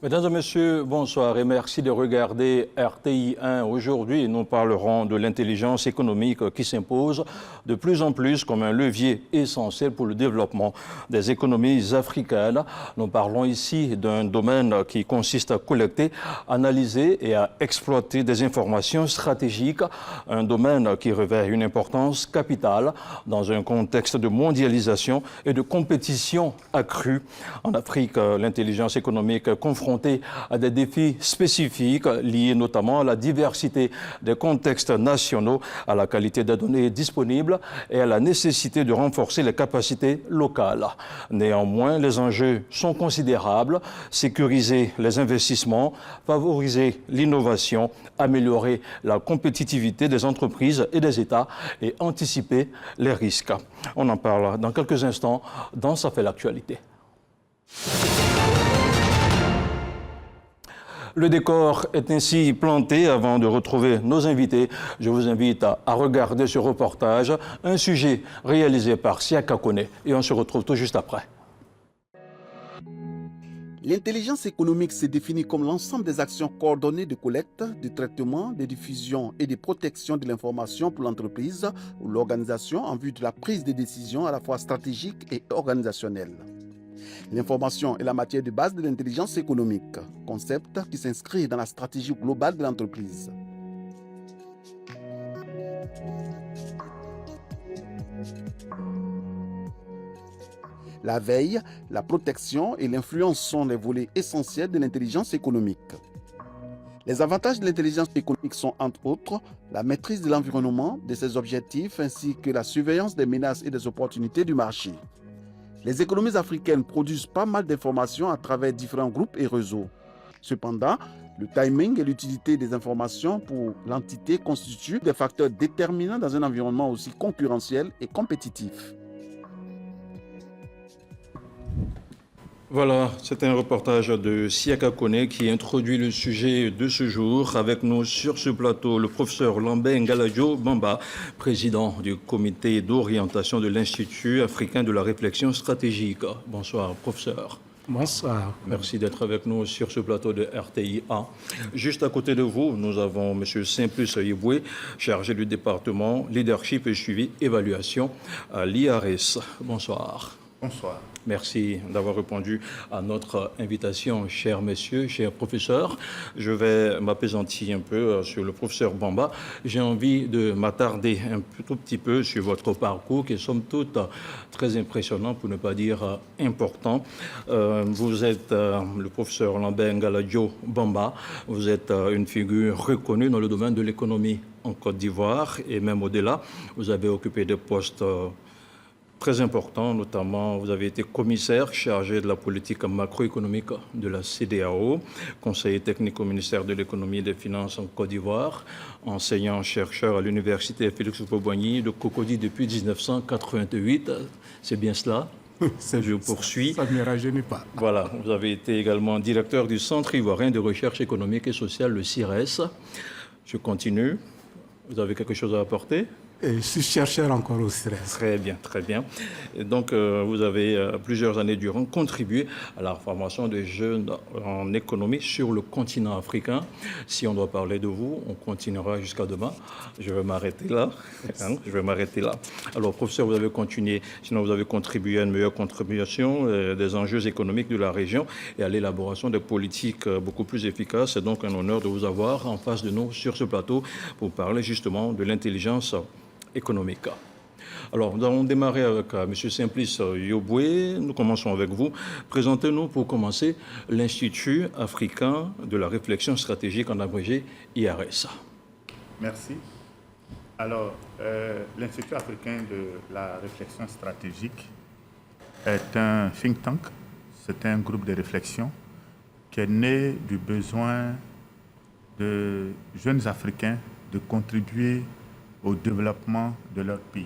Mesdames et messieurs, bonsoir et merci de regarder RTI 1. Aujourd'hui, nous parlerons de l'intelligence économique qui s'impose de plus en plus comme un levier essentiel pour le développement des économies africaines. Nous parlons ici d'un domaine qui consiste à collecter, analyser et à exploiter des informations stratégiques, un domaine qui revêt une importance capitale dans un contexte de mondialisation et de compétition accrue. En Afrique, l'intelligence économique confrontée à des défis spécifiques liés notamment à la diversité des contextes nationaux, à la qualité des données disponibles et à la nécessité de renforcer les capacités locales. Néanmoins, les enjeux sont considérables: sécuriser les investissements, favoriser l'innovation, améliorer la compétitivité des entreprises et des États et anticiper les risques. On en parle dans quelques instants dans Ça fait l'actualité. Le décor est ainsi planté. Avant de retrouver nos invités, je vous invite à regarder ce reportage, un sujet réalisé par Siaka Kone, et on se retrouve tout juste après. L'intelligence économique se définit comme l'ensemble des actions coordonnées de collecte, de traitement, de diffusion et de protection de l'information pour l'entreprise ou l'organisation en vue de la prise de décisions à la fois stratégiques et organisationnelles. L'information est la matière de base de l'intelligence économique, concept qui s'inscrit dans la stratégie globale de l'entreprise. La veille, la protection et l'influence sont les volets essentiels de l'intelligence économique. Les avantages de l'intelligence économique sont entre autres la maîtrise de l'environnement, de ses objectifs, ainsi que la surveillance des menaces et des opportunités du marché. Les économies africaines produisent pas mal d'informations à travers différents groupes et réseaux. Cependant, le timing et l'utilité des informations pour l'entité constituent des facteurs déterminants dans un environnement aussi concurrentiel et compétitif. Voilà, c'est un reportage de Siaka Kone qui introduit le sujet de ce jour. Avec nous sur ce plateau, le professeur Lambert Ngaladjo Bamba, président du comité d'orientation de l'Institut africain de la réflexion stratégique. Bonsoir, professeur. Bonsoir. Merci d'être avec nous sur ce plateau de RTI1. Juste à côté de vous, nous avons M. Simplice Yeboué, chargé du département Leadership et Suivi Évaluation à l'IARES. Bonsoir. Bonsoir. Merci d'avoir répondu à notre invitation, chers messieurs, chers professeurs. Je vais m'appesantir un peu sur le professeur Bamba. J'ai envie de m'attarder un tout petit peu sur votre parcours, qui est somme toute très impressionnant, pour ne pas dire important. Vous êtes le professeur Lambert Ngaladjo Bamba. Vous êtes une figure reconnue dans le domaine de l'économie en Côte d'Ivoire et même au-delà. Vous avez occupé des postes très important, notamment vous avez été commissaire chargé de la politique macroéconomique de la CEDEAO, conseiller technique au ministère de l'économie et des finances en Côte d'Ivoire, enseignant-chercheur à l'université Félix Houphouët-Boigny de Cocody depuis 1988. C'est bien cela? Je poursuis. Ça ne me rajeunit pas. Voilà, vous avez été également directeur du Centre ivoirien de recherche économique et sociale, le CIRES. Je continue. Vous avez quelque chose à apporter? Et je suis chercheur encore au CIRES. Très bien, très bien. Et donc, vous avez plusieurs années durant contribué à la formation des jeunes en économie sur le continent africain. Si on doit parler de vous, on continuera jusqu'à demain. Je vais m'arrêter là. Je vais m'arrêter là. Alors, professeur, vous avez continué, sinon vous avez contribué à une meilleure contribution des enjeux économiques de la région et à l'élaboration de politiques beaucoup plus efficaces. C'est donc un honneur de vous avoir en face de nous sur ce plateau pour parler justement de l'intelligence économique. Alors, nous allons démarrer avec M. Simplice Yeboué. Nous commençons avec vous. Présentez-nous pour commencer l'Institut africain de la réflexion stratégique, en abrégé IARES. Merci. Alors, l'Institut africain de la réflexion stratégique est un think tank. C'est un groupe de réflexion qui est né du besoin de jeunes Africains de contribuer au développement de leur pays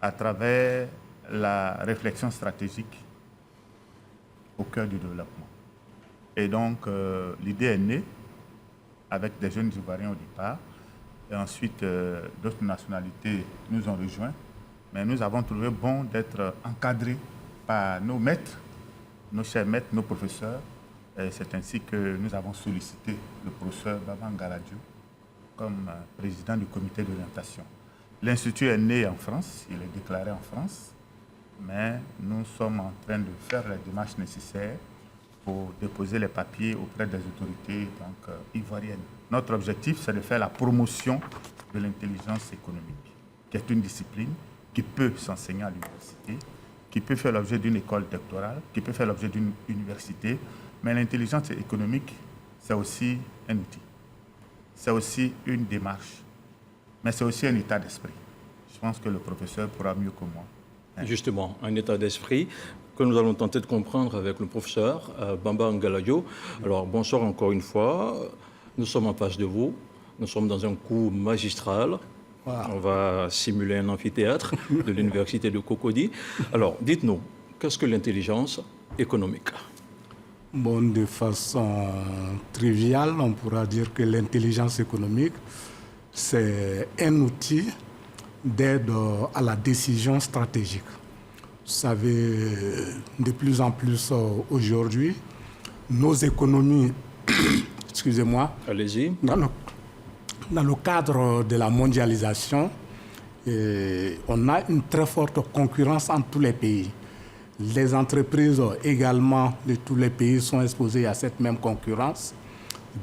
à travers la réflexion stratégique au cœur du développement. Et donc, l'idée est née avec des jeunes Ivoiriens au départ, et ensuite d'autres nationalités nous ont rejoints, mais nous avons trouvé bon d'être encadrés par nos maîtres, nos chers maîtres, nos professeurs, C'est ainsi que nous avons sollicité le professeur Baba Ngaladjo comme président du comité d'orientation. L'Institut est né en France, il est déclaré en France, mais nous sommes en train de faire les démarches nécessaires pour déposer les papiers auprès des autorités ivoiriennes. Notre objectif, c'est de faire la promotion de l'intelligence économique, qui est une discipline qui peut s'enseigner à l'université, qui peut faire l'objet d'une école doctorale, qui peut faire l'objet d'une université. Mais l'intelligence économique, c'est aussi un outil. C'est aussi une démarche. Mais c'est aussi un état d'esprit. Je pense que le professeur pourra mieux que moi. Justement, un état d'esprit que nous allons tenter de comprendre avec le professeur Baba Ngaladjo. Alors, bonsoir encore une fois. Nous sommes en face de vous. Nous sommes dans un cours magistral. Wow. On va simuler un amphithéâtre de l'université de Cocody. Alors, dites-nous, qu'est-ce que l'intelligence économique? Bon, de façon triviale, on pourra dire que l'intelligence économique, c'est un outil d'aide à la décision stratégique. Vous savez, de plus en plus aujourd'hui, nos économies, excusez-moi, allez-y, dans le cadre de la mondialisation, on a une très forte concurrence entre tous les pays. Les entreprises également de tous les pays sont exposées à cette même concurrence,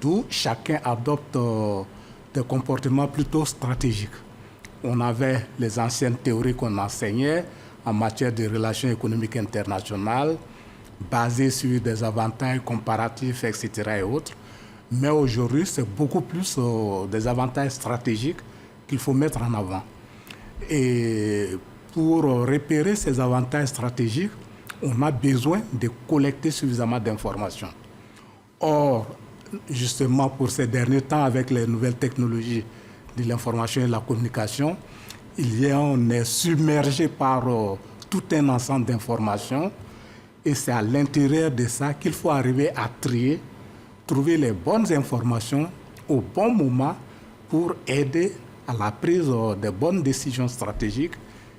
d'où chacun adopte des comportements plutôt stratégiques. On avait les anciennes théories qu'on enseignait en matière de relations économiques internationales, basées sur des avantages comparatifs, etc. et autres. Mais aujourd'hui, c'est beaucoup plus des avantages stratégiques qu'il faut mettre en avant. Et pour repérer ces avantages stratégiques, on a besoin de collecter suffisamment d'informations. Or, justement, pour ces derniers temps, avec les nouvelles technologies de l'information et de la communication, on est submergé par tout un ensemble d'informations et c'est à l'intérieur de ça qu'il faut arriver à trier, trouver les bonnes informations au bon moment pour aider à la prise de bonnes décisions stratégiques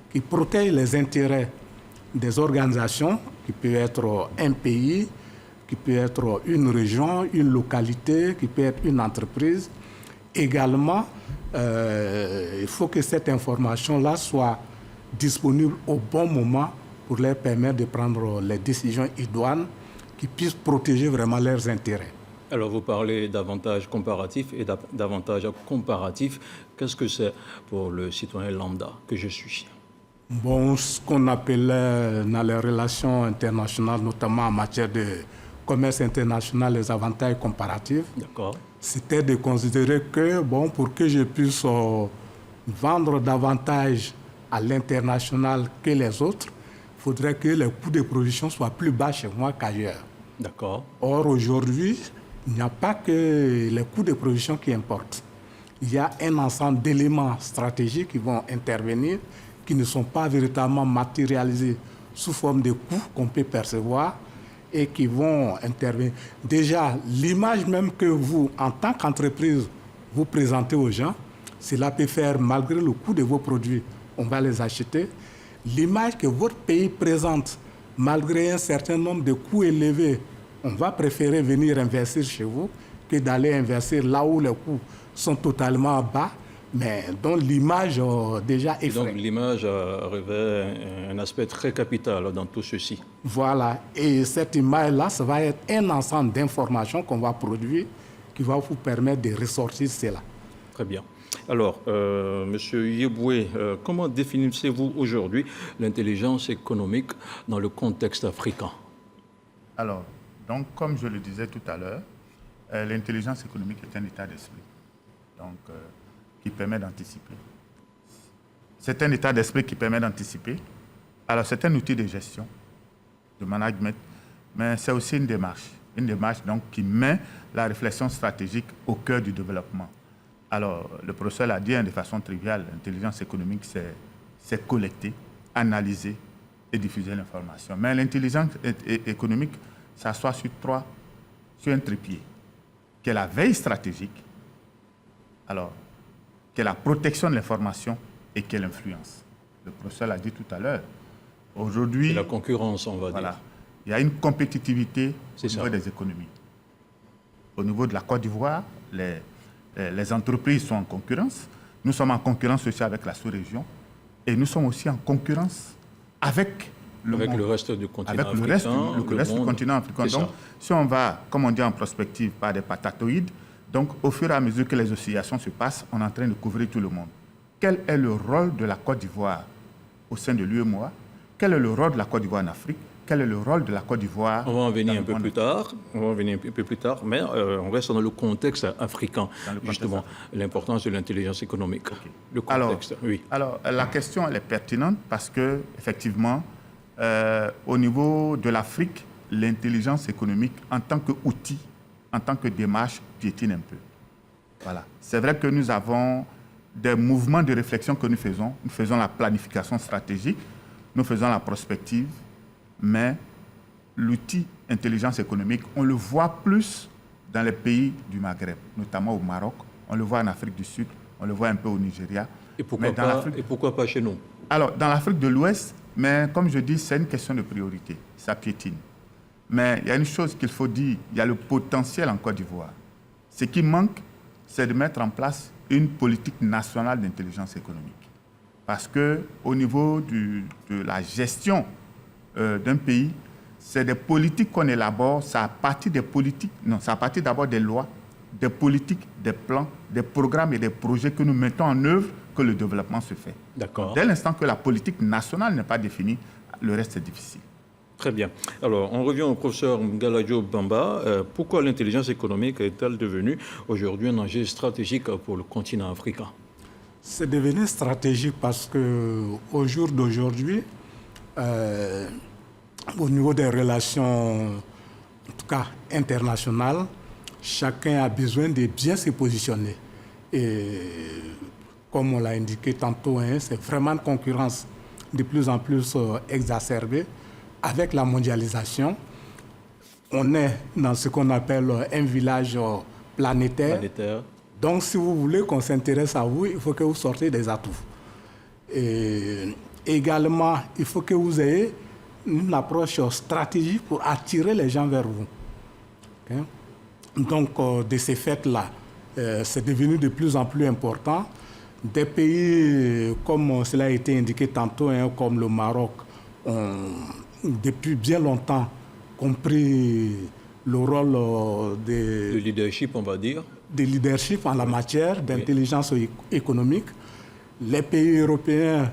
qui protègent les intérêts des organisations, qui peut être un pays, qui peut être une région, une localité, qui peut être une entreprise. Également, il faut que cette information-là soit disponible au bon moment pour leur permettre de prendre les décisions idoines qui puissent protéger vraiment leurs intérêts. Alors, vous parlez d'avantages comparatifs et d'avantages comparatifs. Qu'est-ce que c'est pour le citoyen lambda que je suis? Bon, ce qu'on appelait dans les relations internationales, notamment en matière de commerce international, les avantages comparatifs, c'était de considérer que, bon, pour que je puisse vendre davantage à l'international que les autres, il faudrait que les coûts de production soient plus bas chez moi qu'ailleurs. D'accord. Or, aujourd'hui, il n'y a pas que les coûts de production qui importent. Il y a un ensemble d'éléments stratégiques qui vont intervenir, qui ne sont pas véritablement matérialisés sous forme de coûts qu'on peut percevoir et qui vont intervenir. Déjà, l'image même que vous, en tant qu'entreprise, vous présentez aux gens, cela peut faire, malgré le coût de vos produits, on va les acheter. L'image que votre pays présente, malgré un certain nombre de coûts élevés, on va préférer venir investir chez vous que d'aller investir là où les coûts sont totalement bas, mais dont l'image déjà est donc l'image revêt un aspect très capital dans tout ceci. Voilà, et cette image-là, ça va être un ensemble d'informations qu'on va produire qui va vous permettre de ressortir cela. Très bien. Alors, Monsieur Yeboué, comment définissez-vous aujourd'hui l'intelligence économique dans le contexte africain? Alors, donc, comme je le disais tout à l'heure, l'intelligence économique est un état d'esprit. Donc, qui permet d'anticiper. C'est un état d'esprit qui permet d'anticiper. Alors, c'est un outil de gestion, de management, mais c'est aussi une démarche donc, qui met la réflexion stratégique au cœur du développement. Alors, le professeur l'a dit de façon triviale, l'intelligence économique, c'est collecter, analyser et diffuser l'information. Mais l'intelligence économique s'assoit sur un trépied, qui est la veille stratégique, alors, qui est la protection de l'information et qui est l'influence. Le professeur l'a dit tout à l'heure. Aujourd'hui, la concurrence, on va dire. Il y a une compétitivité au niveau des économies. Au niveau de la Côte d'Ivoire, les entreprises sont en concurrence. Nous sommes en concurrence aussi avec la sous-région. Et nous sommes aussi en concurrence avec le reste du continent africain. Le reste du continent africain. Donc, si on va, comme on dit en prospective, par des patatoïdes, donc au fur et à mesure que les oscillations se passent, on est en train de couvrir tout le monde. Quel est le rôle de la Côte d'Ivoire au sein de l'UEMOA? Quel est le rôle de la Côte d'Ivoire en Afrique? Quel est le rôle de la Côte d'Ivoire? On va en venir un peu plus tard. Mais on reste dans le contexte africain, justement, l'importance de l'intelligence économique. Okay. Le contexte, alors, la question, elle est pertinente parce que, effectivement, au niveau de l'Afrique, l'intelligence économique, en tant qu'outil, en tant que démarche, piétine un peu. Voilà. C'est vrai que nous avons des mouvements de réflexion que nous faisons. Nous faisons la planification stratégique, nous faisons la prospective, mais l'outil intelligence économique, on le voit plus dans les pays du Maghreb, notamment au Maroc, on le voit en Afrique du Sud, on le voit un peu au Nigeria. Et pourquoi pas chez nous? Alors, dans l'Afrique de l'Ouest, mais comme je dis, c'est une question de priorité, ça piétine. Mais il y a une chose qu'il faut dire, il y a le potentiel en Côte d'Ivoire. Ce qui manque, c'est de mettre en place une politique nationale d'intelligence économique. Parce qu'au niveau de la gestion d'un pays, c'est des politiques qu'on élabore, ça a partir des politiques, non, ça a partir d'abord des lois, des politiques, des plans, des programmes et des projets que nous mettons en œuvre que le développement se fait. D'accord. Dès l'instant que la politique nationale n'est pas définie, le reste est difficile. Très bien. Alors, on revient au professeur Ngalajo Bamba. Pourquoi l'intelligence économique est-elle devenue aujourd'hui un enjeu stratégique pour le continent africain? C'est devenu stratégique parce qu'au jour d'aujourd'hui, au niveau des relations, en tout cas internationales, chacun a besoin de bien se positionner. Et comme on l'a indiqué tantôt, c'est vraiment une concurrence de plus en plus exacerbée. Avec la mondialisation, on est dans ce qu'on appelle un village planétaire. Donc, si vous voulez qu'on s'intéresse à vous, il faut que vous sortez des atouts. Et également, il faut que vous ayez une approche stratégique pour attirer les gens vers vous. Okay? Donc, de ces faits-là, c'est devenu de plus en plus important. Des pays, comme cela a été indiqué tantôt, comme le Maroc, ont depuis bien longtemps compris le rôle de leadership, on va dire. De leadership en la matière d'intelligence économique. Les pays européens,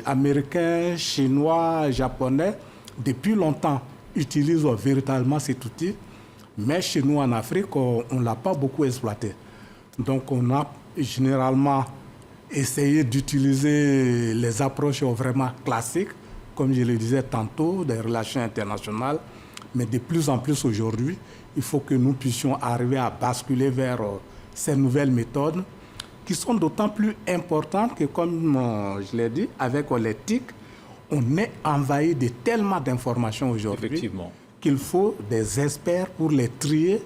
américains, chinois, japonais, depuis longtemps utilisent véritablement cet outil. Mais chez nous en Afrique, on ne l'a pas beaucoup exploité. Donc on a généralement essayé d'utiliser les approches vraiment classiques, comme je le disais tantôt, des relations internationales. Mais de plus en plus aujourd'hui, il faut que nous puissions arriver à basculer vers ces nouvelles méthodes qui sont d'autant plus importantes que, comme je l'ai dit, avec l'éthique, on est envahi de tellement d'informations aujourd'hui qu'il faut des experts pour les trier,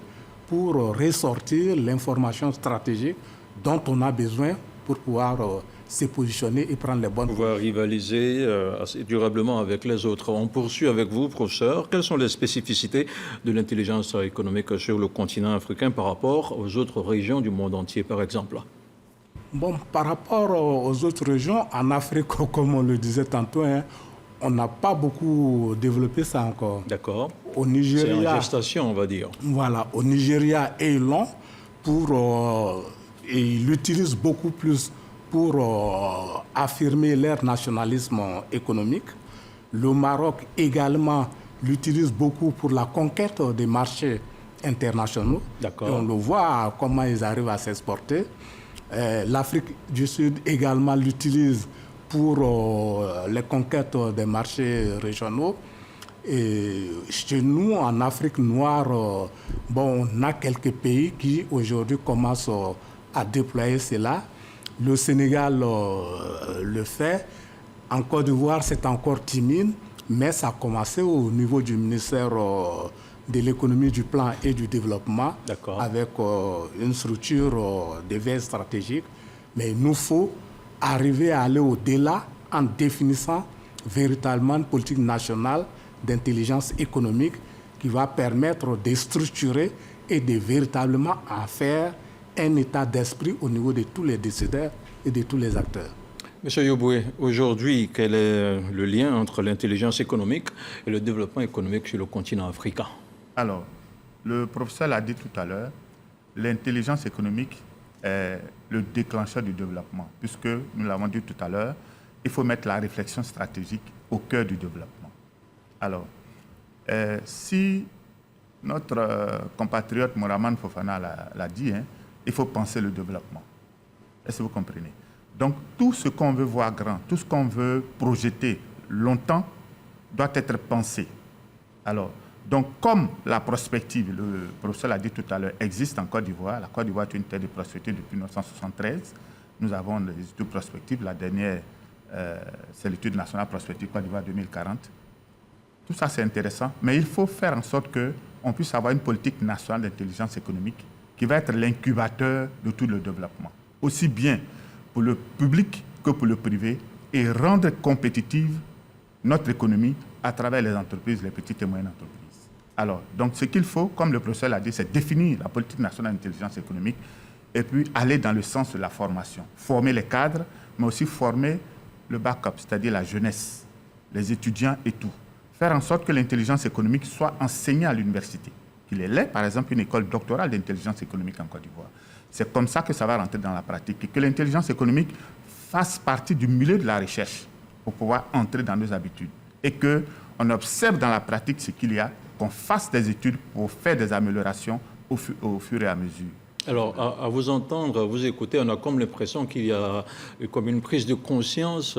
pour ressortir l'information stratégique dont on a besoin pour pouvoir se positionner et prendre les bonnes positions. Pouvoir rivaliser assez durablement avec les autres. On poursuit avec vous, professeur. Quelles sont les spécificités de l'intelligence économique sur le continent africain par rapport aux autres régions du monde entier, par exemple? Bon, par rapport aux autres régions, en Afrique, comme on le disait tantôt, on n'a pas beaucoup développé ça encore. D'accord. Au Nigeria, c'est en gestation, on va dire. Voilà. Au Nigeria et long, et ils l'utilisent beaucoup plus pour affirmer leur nationalisme économique. Le Maroc également l'utilise beaucoup pour la conquête des marchés internationaux. D'accord. Et on le voit comment ils arrivent à s'exporter. L'Afrique du Sud également l'utilise pour les conquêtes des marchés régionaux. Et chez nous, en Afrique noire, on a quelques pays qui aujourd'hui commencent à déployer cela. Le Sénégal le fait. En Côte d'Ivoire, c'est encore timide, mais ça a commencé au niveau du ministère de l'économie, du plan et du développement, avec une structure de veille stratégique. Mais il nous faut arriver à aller au-delà en définissant véritablement une politique nationale d'intelligence économique qui va permettre de structurer de véritablement en faire un état d'esprit au niveau de tous les décideurs et de tous les acteurs. Monsieur Yoboué, aujourd'hui, quel est le lien entre l'intelligence économique et le développement économique sur le continent africain? Alors, le professeur l'a dit tout à l'heure, l'intelligence économique est le déclencheur du développement, puisque, nous l'avons dit tout à l'heure, il faut mettre la réflexion stratégique au cœur du développement. Alors, si notre compatriote Mouraman Fofana l'a dit, il faut penser le développement. Est-ce que vous comprenez? Donc, tout ce qu'on veut voir grand, tout ce qu'on veut projeter longtemps, doit être pensé. Alors, donc, comme la prospective, le professeur l'a dit tout à l'heure, existe en Côte d'Ivoire, la Côte d'Ivoire est une terre de prospective depuis 1973. Nous avons des études prospectives. La dernière, c'est l'étude nationale prospective Côte d'Ivoire 2040. Tout ça, c'est intéressant, mais il faut faire en sorte qu'on puisse avoir une politique nationale d'intelligence économique qui va être l'incubateur de tout le développement, aussi bien pour le public que pour le privé, et rendre compétitive notre économie à travers les entreprises, les petites et moyennes entreprises. Alors, donc ce qu'il faut, comme le professeur l'a dit, c'est définir la politique nationale d'intelligence économique et puis aller dans le sens de la formation. Former les cadres, mais aussi former le backup, c'est-à-dire la jeunesse, les étudiants et tout. Faire en sorte que l'intelligence économique soit enseignée à l'université. Qu'il ait, par exemple, une école doctorale d'intelligence économique en Côte d'Ivoire. C'est comme ça que ça va rentrer dans la pratique. Et que l'intelligence économique fasse partie du milieu de la recherche pour pouvoir entrer dans nos habitudes. Et qu'on observe dans la pratique ce qu'il y a, qu'on fasse des études pour faire des améliorations au fur et à mesure. Alors, à vous entendre, à vous écouter, on a comme l'impression qu'il y a comme une prise de conscience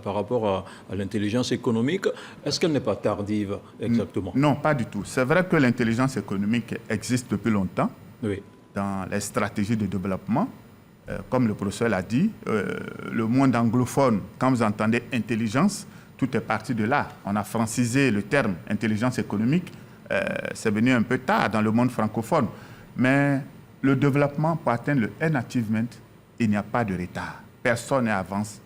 par rapport à l'intelligence économique. Est-ce qu'elle n'est pas tardive, exactement? Non, pas du tout. C'est vrai que l'intelligence économique existe depuis longtemps. Oui. Dans les stratégies de développement. Comme le professeur l'a dit, le monde anglophone, quand vous entendez intelligence, tout est parti de là. On a francisé le terme intelligence économique. C'est venu un peu tard dans le monde francophone. Mais le développement, pour atteindre le End Achievement, il n'y a pas de retard. Personne n'avance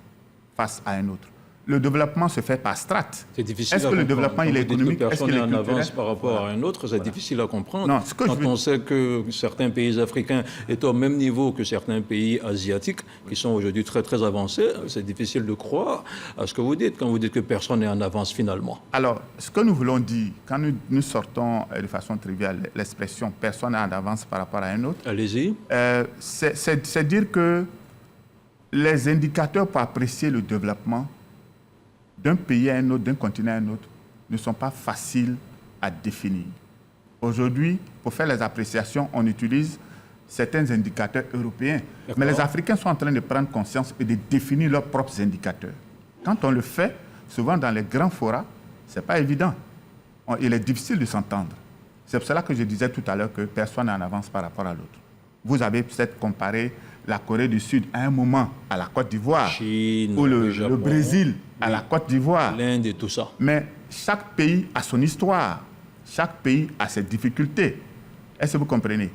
face à un autre. Le développement se fait par strates. C'est difficile Est-ce que le développement il est économique? Est-ce qu'il est en culturel? avance par rapport à un autre? C'est difficile à comprendre. Non, quand on sait que certains pays africains sont au même niveau que certains pays asiatiques qui sont aujourd'hui très très avancés, c'est difficile de croire à ce que vous dites quand vous dites que personne n'est en avance finalement. Alors, ce que nous voulons dire, quand nous sortons de façon triviale l'expression « personne n'est en avance par rapport à un autre », allez-y. C'est dire que les indicateurs pour apprécier le développement d'un pays à un autre, d'un continent à un autre, ne sont pas faciles à définir. Aujourd'hui, pour faire les appréciations, on utilise certains indicateurs européens. Mais les Africains sont en train de prendre conscience et de définir leurs propres indicateurs. Quand on le fait, souvent dans les grands forats, ce n'est pas évident. Il est difficile de s'entendre. C'est pour cela que je disais tout à l'heure que personne n'est en avance par rapport à l'autre. Vous avez peut-être comparé la Corée du Sud à un moment à la Côte d'Ivoire, ou le Brésil à la Côte d'Ivoire, l'Inde et tout ça. Mais chaque pays a son histoire, chaque pays a ses difficultés. Est-ce que vous comprenez?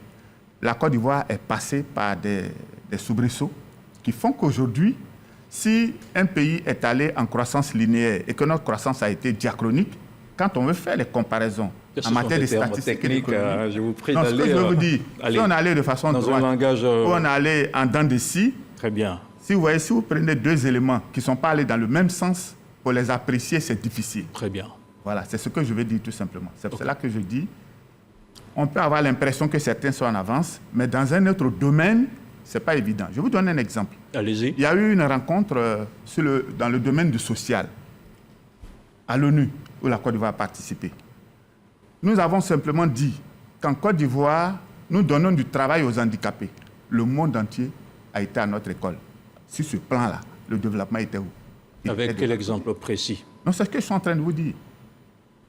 La Côte d'Ivoire est passée par des soubresauts qui font qu'aujourd'hui, si un pays est allé en croissance linéaire et que notre croissance a été diachronique, quand on veut faire les comparaisons en matière de statistiques et d'économie, je vous prie ce que je veux vous dire, si on allait de façon droite, ou on allait en dents de scie, très bien. Si vous voyez, si vous prenez deux éléments qui ne sont pas allés dans le même sens, pour les apprécier, c'est difficile. Très bien. Voilà, c'est ce que je veux dire tout simplement. C'est pour cela que je dis, on peut avoir l'impression que certains sont en avance, mais dans un autre domaine, ce n'est pas évident. Je vous donne un exemple. Allez-y. Il y a eu une rencontre dans le domaine du social, à l'ONU, où la Côte d'Ivoire a participé. Nous avons simplement dit qu'en Côte d'Ivoire, nous donnons du travail aux handicapés. Le monde entier a été à notre école. Sur ce plan-là, le développement était où? Avec quel exemple précis? Non, c'est ce que je suis en train de vous dire.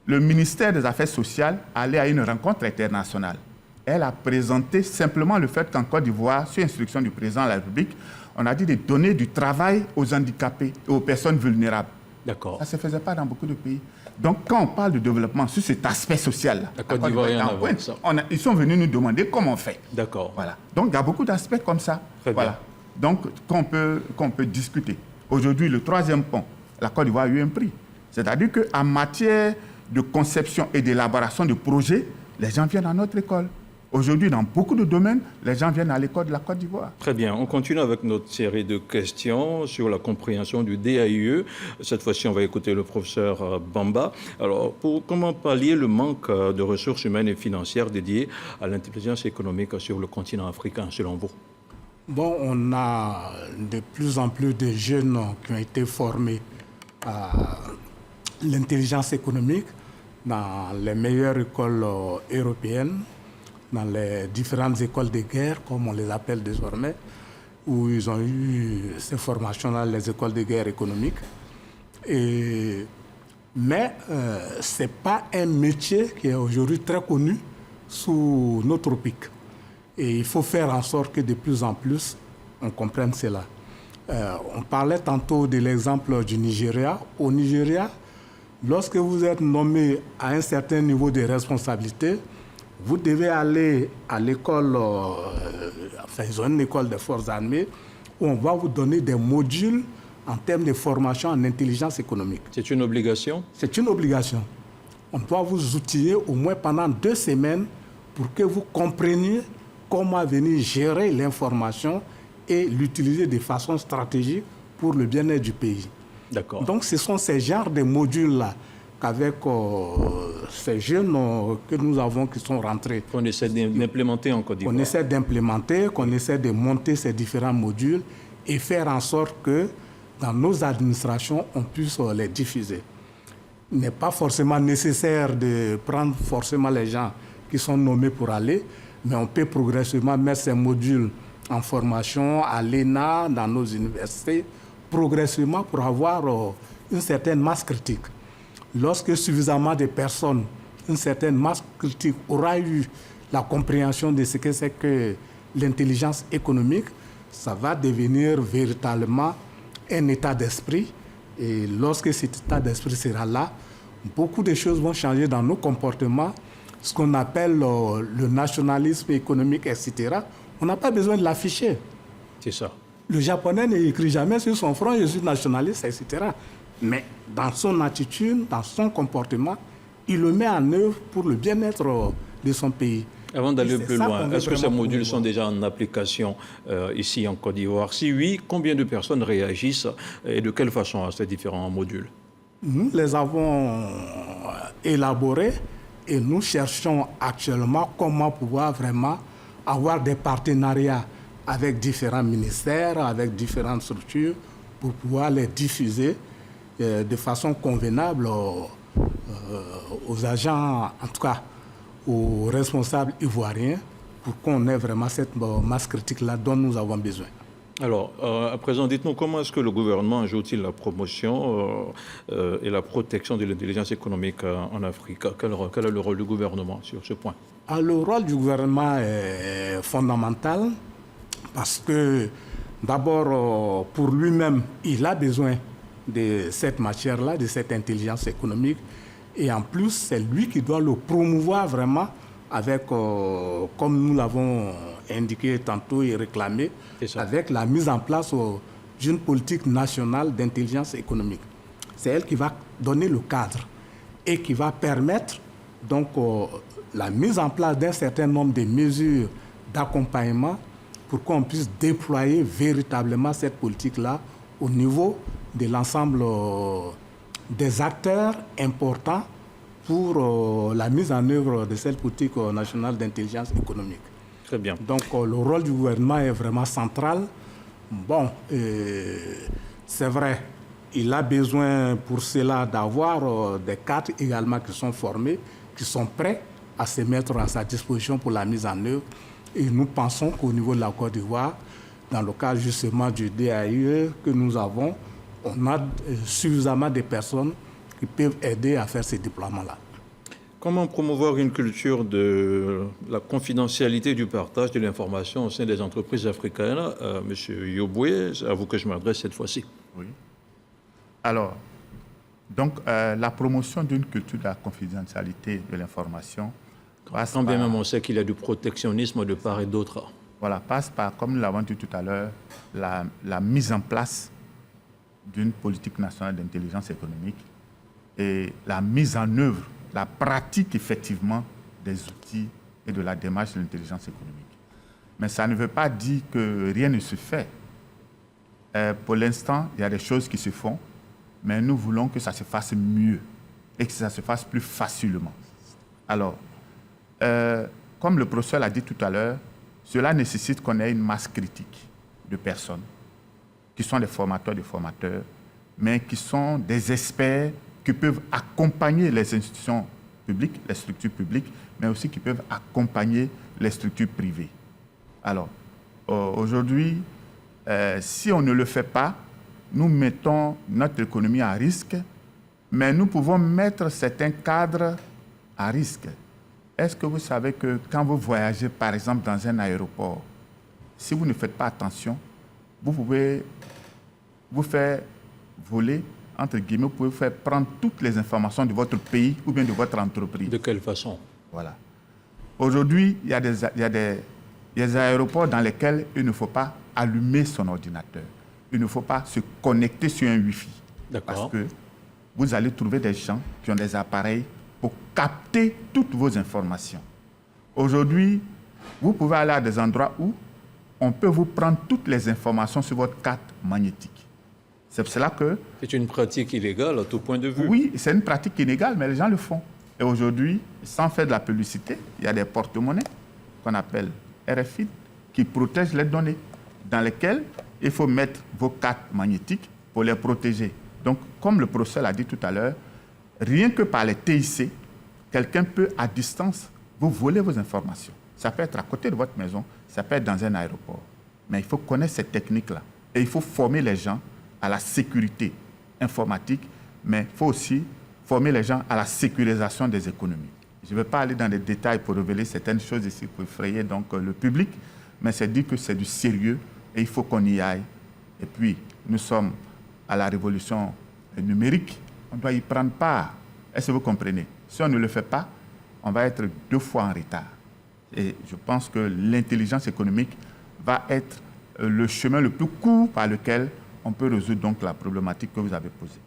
Le ministère des Affaires sociales allait à une rencontre internationale. Elle a présenté simplement le fait qu'en Côte d'Ivoire, sur instruction du président de la République, on a dit de donner du travail aux handicapés et aux personnes vulnérables. D'accord. Ça ne se faisait pas dans beaucoup de pays. Donc, quand on parle de développement sur cet aspect social, la Côte d'Ivoire est en avance. Ils sont venus nous demander comment on fait. D'accord. Voilà. Donc, il y a beaucoup d'aspects comme ça. Très bien. Voilà. Donc, qu'on peut discuter. Aujourd'hui, le troisième pont, la Côte d'Ivoire a eu un prix. C'est-à-dire qu'en matière de conception et d'élaboration de projets, les gens viennent à notre école. Aujourd'hui, dans beaucoup de domaines, les gens viennent à l'école de la Côte d'Ivoire. Très bien. On continue avec notre série de questions sur la compréhension du DAIE. Cette fois-ci, on va écouter le professeur Bamba. Alors, comment pallier le manque de ressources humaines et financières dédiées à l'intelligence économique sur le continent africain, selon vous? Bon, on a de plus en plus de jeunes qui ont été formés à l'intelligence économique dans les meilleures écoles européennes, dans les différentes écoles de guerre, comme on les appelle désormais, où ils ont eu ces formations-là, les écoles de guerre économiques. Mais ce n'est pas un métier qui est aujourd'hui très connu sous nos tropiques. Et il faut faire en sorte que de plus en plus, on comprenne cela. On parlait tantôt de l'exemple du Nigeria. Au Nigeria, lorsque vous êtes nommé à un certain niveau de responsabilité, vous devez aller à l'école, ils ont une école des forces armées, où on va vous donner des modules en termes de formation en intelligence économique. C'est une obligation? C'est une obligation. On doit vous outiller au moins pendant 2 semaines pour que vous compreniez comment venir gérer l'information et l'utiliser de façon stratégique pour le bien-être du pays. D'accord. Donc, ce sont ces genres de modules-là qu'avec ces jeunes que nous avons qui sont rentrés. Qu'on essaie d'implémenter en Côte d'Ivoire. Qu'on essaie d'implémenter, qu'on essaie de monter ces différents modules et faire en sorte que dans nos administrations, on puisse les diffuser. Il n'est pas forcément nécessaire de prendre forcément les gens qui sont nommés pour aller, mais on peut progressivement mettre ces modules en formation à l'ENA, dans nos universités, progressivement pour avoir une certaine masse critique. Lorsque suffisamment de personnes, une certaine masse critique aura eu la compréhension de ce que c'est que l'intelligence économique, ça va devenir véritablement un état d'esprit. Et lorsque cet état d'esprit sera là, beaucoup de choses vont changer dans nos comportements, ce qu'on appelle le nationalisme économique, etc. On n'a pas besoin de l'afficher. C'est ça. Le Japonais n'écrit jamais sur son front « je suis nationaliste », etc. Mais dans son attitude, dans son comportement, il le met en œuvre pour le bien-être de son pays. Avant d'aller plus loin, est-ce que ces modules sont déjà en application ici en Côte d'Ivoire? Si oui, combien de personnes réagissent et de quelle façon à ces différents modules? Nous les avons élaborés et nous cherchons actuellement comment pouvoir vraiment avoir des partenariats avec différents ministères, avec différentes structures pour pouvoir les diffuser de façon convenable aux agents, en tout cas aux responsables ivoiriens, pour qu'on ait vraiment cette masse critique-là dont nous avons besoin. Alors, à présent, dites-nous comment est-ce que le gouvernement joue-t-il la promotion et la protection de l'intelligence économique en Afrique? Quel est le rôle du gouvernement sur ce point? Le rôle du gouvernement est fondamental parce que, d'abord, pour lui-même, il a besoin de cette matière-là, de cette intelligence économique. Et en plus, c'est lui qui doit le promouvoir vraiment avec, comme nous l'avons indiqué tantôt et réclamé, avec la mise en place d'une politique nationale d'intelligence économique. C'est elle qui va donner le cadre et qui va permettre donc la mise en place d'un certain nombre de mesures d'accompagnement pour qu'on puisse déployer véritablement cette politique-là au niveau de l'ensemble des acteurs importants pour la mise en œuvre de cette politique nationale d'intelligence économique. Très bien. Donc le rôle du gouvernement est vraiment central. Bon, c'est vrai, il a besoin pour cela d'avoir des cadres également qui sont formés, qui sont prêts à se mettre à sa disposition pour la mise en œuvre. Et nous pensons qu'au niveau de la Côte d'Ivoire, dans le cadre justement du DAIE que nous avons, on a suffisamment de personnes qui peuvent aider à faire ces déploiements-là. Comment promouvoir une culture de la confidentialité du partage de l'information au sein des entreprises africaines? Monsieur Yoboué, c'est à vous que je m'adresse cette fois-ci. Oui. Alors, donc, la promotion d'une culture de la confidentialité de l'information passe quand bien même on sait qu'il y a du protectionnisme de part et d'autre. Voilà, passe par, comme nous l'avons dit tout à l'heure, la mise en place d'une politique nationale d'intelligence économique et la mise en œuvre, la pratique effectivement des outils et de la démarche de l'intelligence économique. Mais ça ne veut pas dire que rien ne se fait. Pour l'instant, il y a des choses qui se font, mais nous voulons que ça se fasse mieux et que ça se fasse plus facilement. Alors, comme le professeur l'a dit tout à l'heure, cela nécessite qu'on ait une masse critique de personnes qui sont des formateurs, mais qui sont des experts qui peuvent accompagner les institutions publiques, les structures publiques, mais aussi qui peuvent accompagner les structures privées. Alors, aujourd'hui, si on ne le fait pas, nous mettons notre économie à risque, mais nous pouvons mettre certains cadres à risque. Est-ce que vous savez que quand vous voyagez, par exemple, dans un aéroport, si vous ne faites pas attention, vous pouvez vous faire voler, entre guillemets, vous pouvez faire prendre toutes les informations de votre pays ou bien de votre entreprise. De quelle façon? Voilà. Aujourd'hui, il y a des aéroports dans lesquels il ne faut pas allumer son ordinateur. Il ne faut pas se connecter sur un Wi-Fi. Parce que vous allez trouver des gens qui ont des appareils pour capter toutes vos informations. Aujourd'hui, vous pouvez aller à des endroits où on peut vous prendre toutes les informations sur votre carte magnétique. C'est pour cela que... C'est une pratique illégale à tout point de vue. Oui, c'est une pratique illégale, mais les gens le font. Et aujourd'hui, sans faire de la publicité, il y a des porte-monnaies qu'on appelle RFID qui protègent les données, dans lesquelles il faut mettre vos cartes magnétiques pour les protéger. Donc, comme le professeur l'a dit tout à l'heure, rien que par les TIC, quelqu'un peut, à distance, vous voler vos informations. Ça peut être à côté de votre maison, ça peut être dans un aéroport. Mais il faut connaître cette technique-là. Et il faut former les gens à la sécurité informatique, mais il faut aussi former les gens à la sécurisation des économies. Je ne vais pas aller dans les détails pour révéler certaines choses ici pour effrayer donc le public, mais c'est dire que c'est du sérieux et il faut qu'on y aille. Et puis, nous sommes à la révolution numérique, on doit y prendre part. Est-ce que vous comprenez? Si on ne le fait pas, on va être 2 fois en retard. Et je pense que l'intelligence économique va être le chemin le plus court par lequel on peut résoudre donc la problématique que vous avez posée.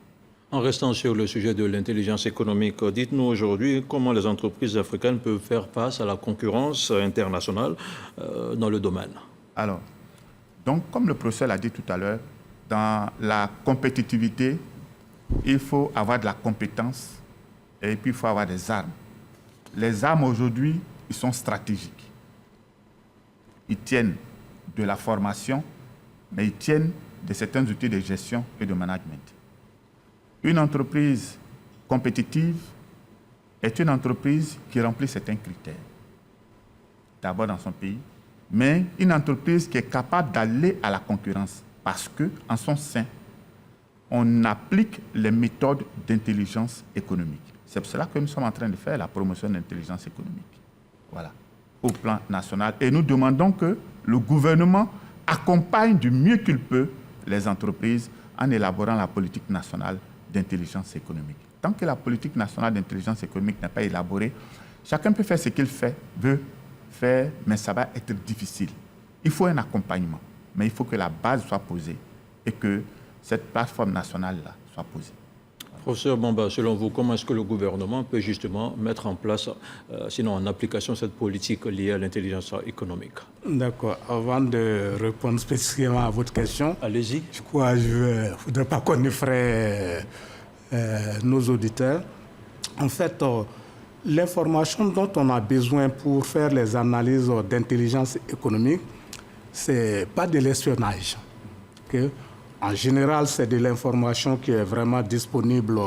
En restant sur le sujet de l'intelligence économique, dites-nous aujourd'hui comment les entreprises africaines peuvent faire face à la concurrence internationale dans le domaine. Alors, donc, comme le professeur l'a dit tout à l'heure, dans la compétitivité, il faut avoir de la compétence et puis il faut avoir des armes. Les armes aujourd'hui, ils sont stratégiques. Ils tiennent de la formation, mais ils tiennent de certains outils de gestion et de management. Une entreprise compétitive est une entreprise qui remplit certains critères. D'abord dans son pays, mais une entreprise qui est capable d'aller à la concurrence parce qu'en son sein, on applique les méthodes d'intelligence économique. C'est pour cela que nous sommes en train de faire la promotion de l'intelligence économique. Voilà, au plan national. Et nous demandons que le gouvernement accompagne du mieux qu'il peut les entreprises en élaborant la politique nationale d'intelligence économique. Tant que la politique nationale d'intelligence économique n'est pas élaborée, chacun peut faire ce qu'il veut faire, mais ça va être difficile. Il faut un accompagnement, mais il faut que la base soit posée et que cette plateforme nationale-là soit posée. Professeur Bamba, selon vous, comment est-ce que le gouvernement peut justement mettre en place, sinon en application, cette politique liée à l'intelligence économique? D'accord. Avant de répondre spécifiquement à votre question, allez-y. Je crois que je ne voudrais pas qu'on effraie nos auditeurs. En fait, l'information dont on a besoin pour faire les analyses d'intelligence économique, ce n'est pas de l'espionnage. Okay? En général, c'est de l'information qui est vraiment disponible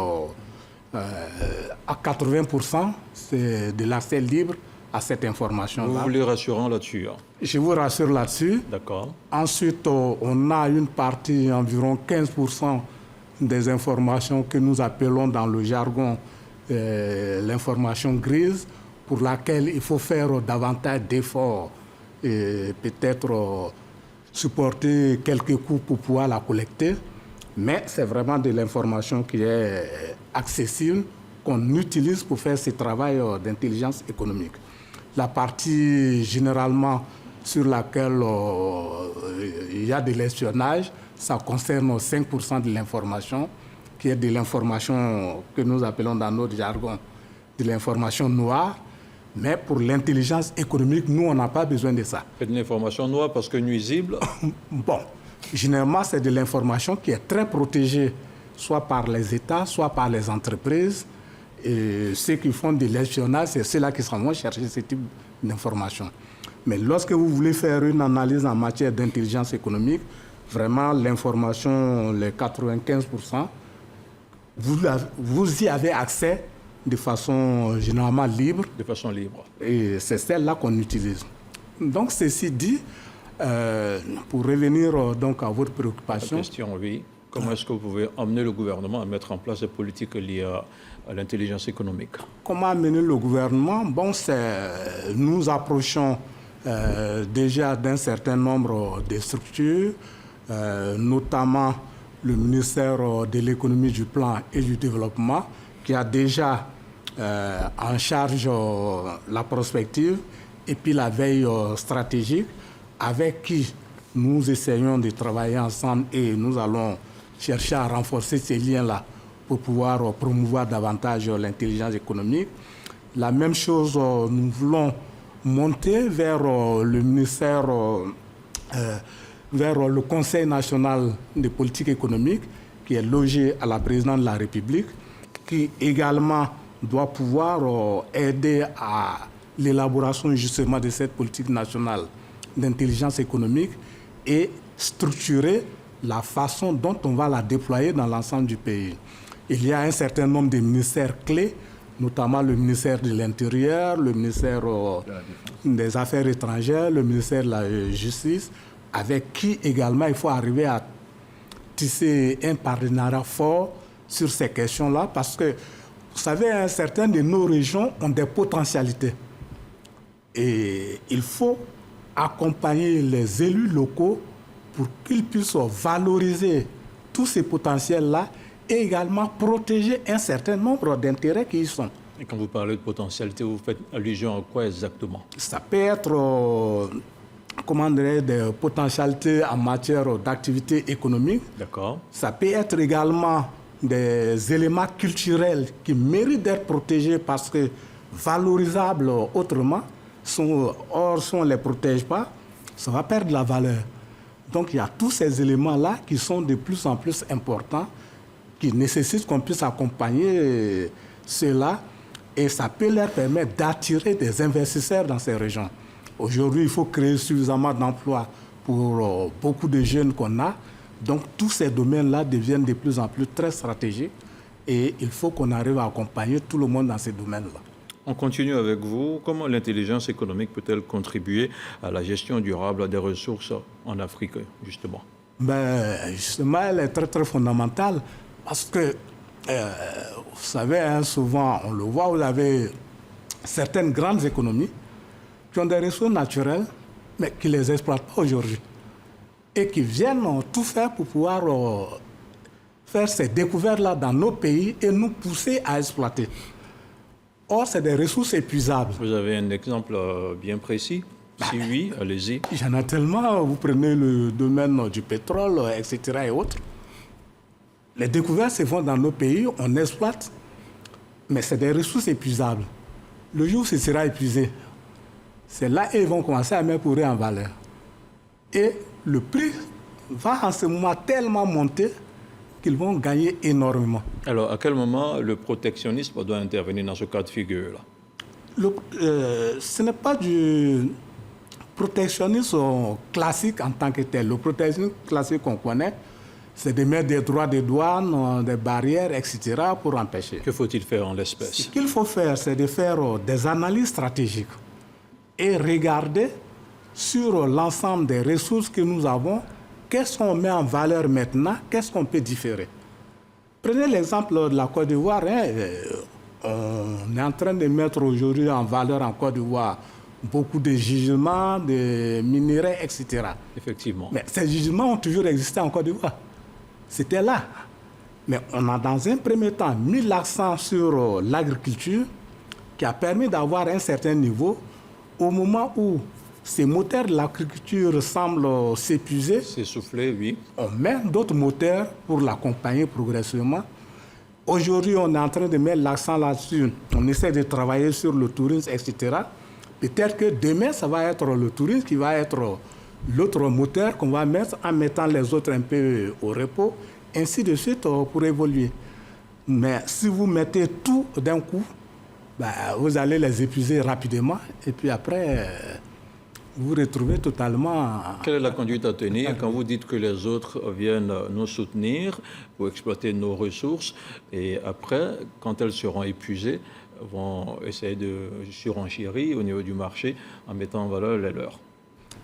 à 80%. C'est de l'accès libre à cette information-là. Vous voulez rassurant là-dessus? Je vous rassure là-dessus. D'accord. Ensuite, on a une partie, environ 15% des informations que nous appelons dans le jargon l'information grise, pour laquelle il faut faire davantage d'efforts et peut-être supporter quelques coûts pour pouvoir la collecter. Mais c'est vraiment de l'information qui est accessible, qu'on utilise pour faire ce travail d'intelligence économique. La partie généralement sur laquelle il y a de l'espionnage, ça concerne 5% de l'information, qui est de l'information que nous appelons dans notre jargon de l'information noire. Mais pour l'intelligence économique, nous, on n'a pas besoin de ça. C'est de l'information noire parce que nuisible. Bon, généralement, c'est de l'information qui est très protégée, soit par les États, soit par les entreprises. Et ceux qui font de l'espionnage, c'est ceux-là qui vont chercher ce type d'information. Mais lorsque vous voulez faire une analyse en matière d'intelligence économique, vraiment, l'information, les 95%, vous y avez accès de façon généralement libre. De façon libre. Et c'est celle-là qu'on utilise. Donc, ceci dit, pour revenir donc à votre préoccupation... La question, oui. Comment est-ce que vous pouvez emmener le gouvernement à mettre en place des politiques liées à l'intelligence économique? Comment amener le gouvernement? Bon, nous approchons déjà d'un certain nombre de structures, notamment le ministère de l'économie, du plan et du développement, qui a déjà en charge la prospective et puis la veille stratégique, avec qui nous essayons de travailler ensemble et nous allons chercher à renforcer ces liens-là pour pouvoir promouvoir davantage l'intelligence économique. La même chose, nous voulons monter vers le ministère, vers le Conseil national de politique économique, qui est logé à la présidence de la République, qui également doit pouvoir aider à l'élaboration justement de cette politique nationale d'intelligence économique et structurer la façon dont on va la déployer dans l'ensemble du pays. Il y a un certain nombre de ministères clés, notamment le ministère de l'Intérieur, le ministère des Affaires étrangères, le ministère de la Justice, avec qui également il faut arriver à tisser un partenariat fort sur ces questions-là, parce que, vous savez, certaines de nos régions ont des potentialités. Et il faut accompagner les élus locaux pour qu'ils puissent valoriser tous ces potentiels-là et également protéger un certain nombre d'intérêts qui y sont. Et quand vous parlez de potentialité, vous faites allusion à quoi exactement? Ça peut être, des potentialités en matière d'activité économique. D'accord. Ça peut être également des éléments culturels qui méritent d'être protégés parce que valorisables autrement. Or, si on ne les protège pas, ça va perdre la valeur. Donc, il y a tous ces éléments-là qui sont de plus en plus importants, qui nécessitent qu'on puisse accompagner ceux-là, et ça peut leur permettre d'attirer des investisseurs dans ces régions. Aujourd'hui, il faut créer suffisamment d'emplois pour beaucoup de jeunes qu'on a. Donc, tous ces domaines-là deviennent de plus en plus très stratégiques, et il faut qu'on arrive à accompagner tout le monde dans ces domaines-là. On continue avec vous. Comment l'intelligence économique peut-elle contribuer à la gestion durable des ressources en Afrique, justement? Justement, elle est très, très fondamentale parce que, vous savez, souvent, on le voit, vous avez certaines grandes économies qui ont des ressources naturelles, mais qui ne les exploitent pas aujourd'hui et qui viennent tout faire pour pouvoir faire ces découvertes-là dans nos pays et nous pousser à exploiter. Or, c'est des ressources épuisables. Vous avez un exemple bien précis? Si oui, allez-y. Il y en a tellement. Vous prenez le domaine du pétrole, etc. et autres. Les découvertes se font dans nos pays, on exploite, mais c'est des ressources épuisables. Le jour où ce sera épuisé, c'est là qu'ils vont commencer à mettre pour eux en valeur. Et le prix va en ce moment tellement monter qu'ils vont gagner énormément. Alors, à quel moment le protectionnisme doit intervenir dans ce cas de figure-là? Ce n'est pas du protectionnisme classique en tant que tel. Le protectionnisme classique qu'on connaît, c'est de mettre des droits de douane, des barrières, etc. pour empêcher. Que faut-il faire en l'espèce? Ce qu'il faut faire, c'est de faire des analyses stratégiques et regarder sur l'ensemble des ressources que nous avons, qu'est-ce qu'on met en valeur maintenant, qu'est-ce qu'on peut différer. Prenez l'exemple de la Côte d'Ivoire. On est en train de mettre aujourd'hui en valeur en Côte d'Ivoire beaucoup de gisements, de minerais, etc. Effectivement. Mais ces gisements ont toujours existé en Côte d'Ivoire. C'était là. Mais on a dans un premier temps mis l'accent sur l'agriculture qui a permis d'avoir un certain niveau au moment où ces moteurs de l'agriculture semblent s'épuiser. S'essouffler, oui. On met d'autres moteurs pour l'accompagner progressivement. Aujourd'hui, on est en train de mettre l'accent là-dessus. On essaie de travailler sur le tourisme, etc. Peut-être que demain, ça va être le tourisme qui va être l'autre moteur qu'on va mettre en mettant les autres un peu au repos, ainsi de suite pour évoluer. Mais si vous mettez tout d'un coup, vous allez les épuiser rapidement et puis après, vous vous retrouvez totalement... Quelle est la conduite à tenir quand vous dites que les autres viennent nous soutenir pour exploiter nos ressources et après, quand elles seront épuisées, vont essayer de surenchérir au niveau du marché en mettant en valeur les leurs?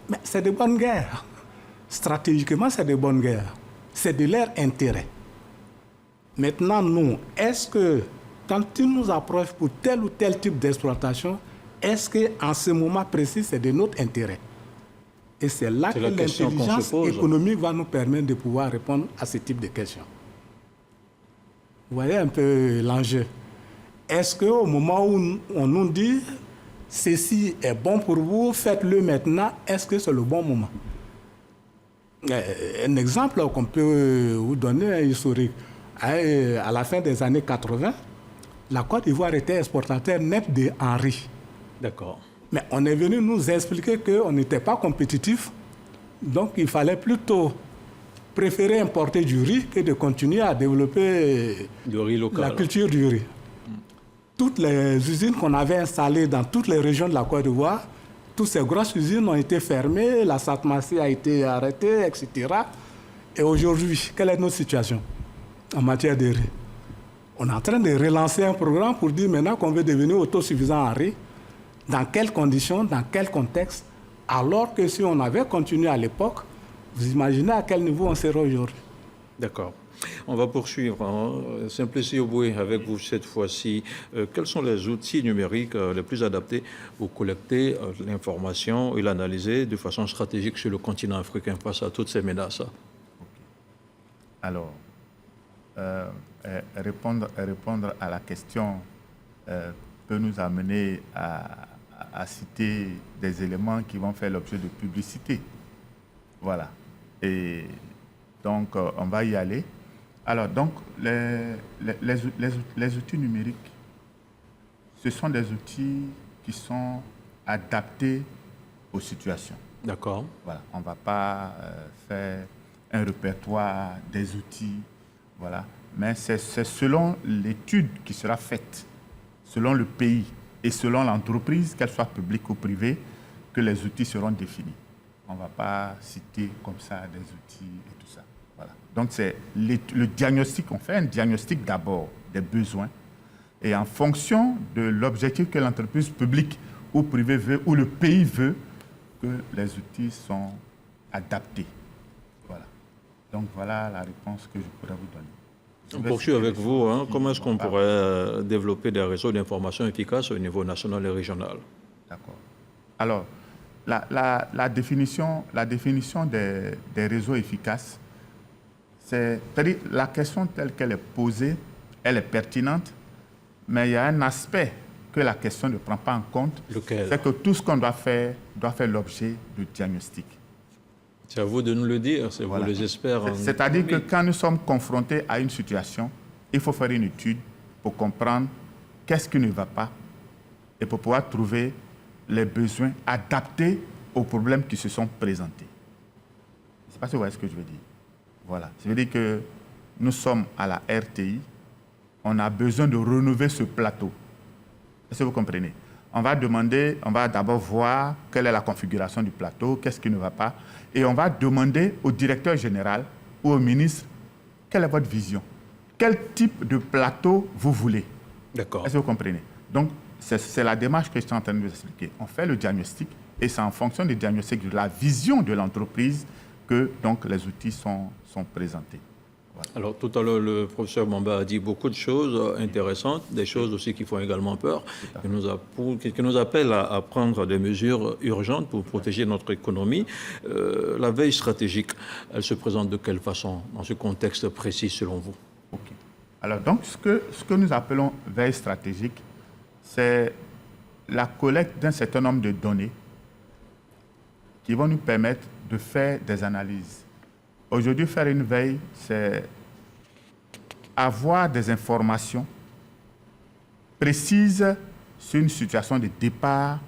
Mais c'est de bonnes guerres. Stratégiquement, c'est de bonnes guerres. C'est de leur intérêt. Maintenant, nous, est-ce que quand ils nous approchent pour tel ou tel type d'exploitation, est-ce qu'en ce moment précis, c'est de notre intérêt? Et c'est là que l'intelligence économique va nous permettre de pouvoir répondre à ce type de questions. Vous voyez un peu l'enjeu. Est-ce qu'au moment où on nous dit « ceci est bon pour vous, faites-le maintenant », est-ce que c'est le bon moment? Un exemple qu'on peut vous donner, un historique. À la fin des années 80, la Côte d'Ivoire était exportateur net de riz. D'accord. Mais on est venu nous expliquer qu'on n'était pas compétitif, donc il fallait plutôt préférer importer du riz que de continuer à développer du riz local, la culture du riz. Toutes les usines qu'on avait installées dans toutes les régions de la Côte d'Ivoire, toutes ces grosses usines ont été fermées, la Satmassi a été arrêtée, etc. Et aujourd'hui, quelle est notre situation en matière de riz? On est en train de relancer un programme pour dire maintenant qu'on veut devenir autosuffisant en riz. Dans quelles conditions, dans quel contexte? Alors que si on avait continué à l'époque, vous imaginez à quel niveau on serait aujourd'hui. D'accord. On va poursuivre. Simplici Oboué, avec vous cette fois-ci. Quels sont les outils numériques les plus adaptés pour collecter l'information et l'analyser de façon stratégique sur le continent africain face à toutes ces menaces? Alors, répondre à la question peut nous amener à citer des éléments qui vont faire l'objet de publicité. Voilà. Et donc, on va y aller. Alors, donc, les outils numériques, ce sont des outils qui sont adaptés aux situations. D'accord. Voilà. On ne va pas faire un répertoire des outils, voilà. Mais c'est selon l'étude qui sera faite, selon le pays et selon l'entreprise, qu'elle soit publique ou privée, que les outils seront définis. On ne va pas citer comme ça des outils et tout ça. Voilà. Donc, c'est le diagnostic qu'on fait, un diagnostic d'abord des besoins. Et en fonction de l'objectif que l'entreprise publique ou privée veut, ou le pays veut, que les outils sont adaptés. Voilà. Donc, voilà la réponse que je pourrais vous donner. On poursuit avec vous. Comment est-ce qu'on pourrait développer des réseaux d'information efficaces au niveau national et régional? D'accord. Alors, la définition des réseaux efficaces, c'est-à-dire la question telle qu'elle est posée, elle est pertinente, mais il y a un aspect que la question ne prend pas en compte. Lequel? C'est que tout ce qu'on doit faire l'objet de diagnostic. C'est à vous de nous le dire, c'est voilà. Vous les experts. C'est-à-dire que quand nous sommes confrontés à une situation, il faut faire une étude pour comprendre qu'est-ce qui ne va pas et pour pouvoir trouver les besoins adaptés aux problèmes qui se sont présentés. Je ne sais pas si vous voyez ce que je veux dire. Voilà. Ça veut dire que nous sommes à la RTI, on a besoin de renouveler ce plateau. Est-ce que vous comprenez? On va d'abord voir quelle est la configuration du plateau, qu'est-ce qui ne va pas, et on va demander au directeur général ou au ministre quelle est votre vision, quel type de plateau vous voulez. D'accord. Est-ce que vous comprenez? Donc, c'est la démarche que je suis en train de vous expliquer. On fait le diagnostic et c'est en fonction du diagnostic, de la vision de l'entreprise que donc, les outils sont présentés. Voilà. Alors, tout à l'heure, le professeur Mamba a dit beaucoup de choses intéressantes, des choses aussi qui font également peur, qui nous appellent à prendre des mesures urgentes pour protéger notre économie. La veille stratégique, elle se présente de quelle façon, dans ce contexte précis, selon vous? Okay. Alors, donc, ce que nous appelons veille stratégique, c'est la collecte d'un certain nombre de données qui vont nous permettre de faire des analyses. Aujourd'hui, faire une veille, c'est avoir des informations précises sur une situation de départ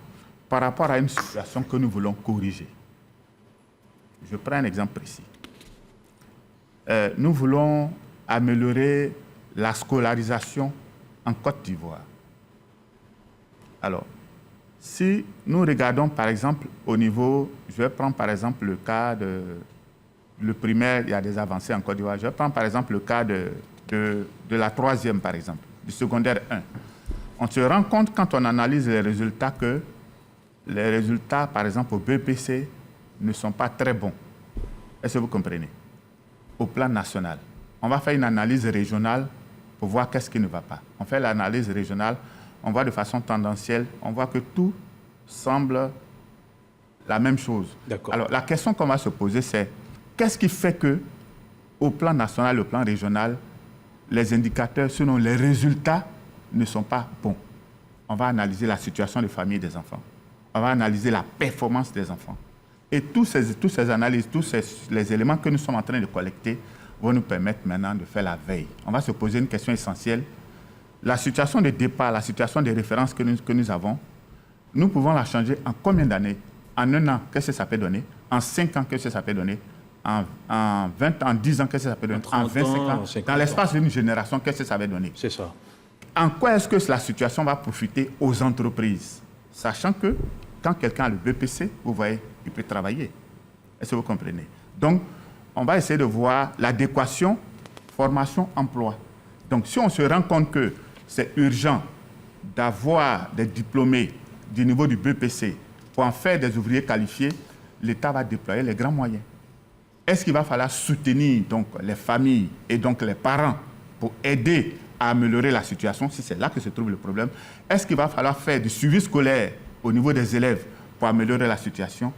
par rapport à une situation que nous voulons corriger. Je prends un exemple précis. Nous voulons améliorer la scolarisation en Côte d'Ivoire. Alors, si nous regardons par exemple au niveau, je vais prendre par exemple le cas de le primaire, il y a des avancées en Côte d'Ivoire. Je vais prendre par exemple le cas de la troisième par exemple, du secondaire 1. On se rend compte quand on analyse les résultats que les résultats par exemple au BPC ne sont pas très bons. Est-ce que vous comprenez? Au plan national. On va faire une analyse régionale pour voir qu'est-ce qui ne va pas. On fait l'analyse régionale, on voit de façon tendancielle, on voit que tout semble la même chose. Alors, la question qu'on va se poser, c'est qu'est-ce qui fait que, au plan national, au plan régional, les indicateurs, selon les résultats, ne sont pas bons? On va analyser la situation des familles et des enfants. On va analyser la performance des enfants. Et tous ces analyses, les éléments que nous sommes en train de collecter vont nous permettre maintenant de faire la veille. On va se poser une question essentielle. La situation de départ, la situation de référence que nous avons, nous pouvons la changer en combien d'années? En 1 an, qu'est-ce que ça peut donner? En 5 ans, qu'est-ce que ça peut donner? En 20 ans, en 10 ans, qu'est-ce que ça peut donner? En 25 ans, dans l'espace d'une génération, qu'est-ce que ça va donner? C'est ça. En quoi est-ce que la situation va profiter aux entreprises? Sachant que quand quelqu'un a le BPC, vous voyez, il peut travailler. Est-ce que vous comprenez? Donc, on va essayer de voir l'adéquation formation-emploi. Donc, si on se rend compte que c'est urgent d'avoir des diplômés du niveau du BPC pour en faire des ouvriers qualifiés, l'État va déployer les grands moyens. Est-ce qu'il va falloir soutenir donc, les familles et donc les parents pour aider à améliorer la situation, si c'est là que se trouve le problème? Est-ce qu'il va falloir faire du suivi scolaire au niveau des élèves pour améliorer la situation?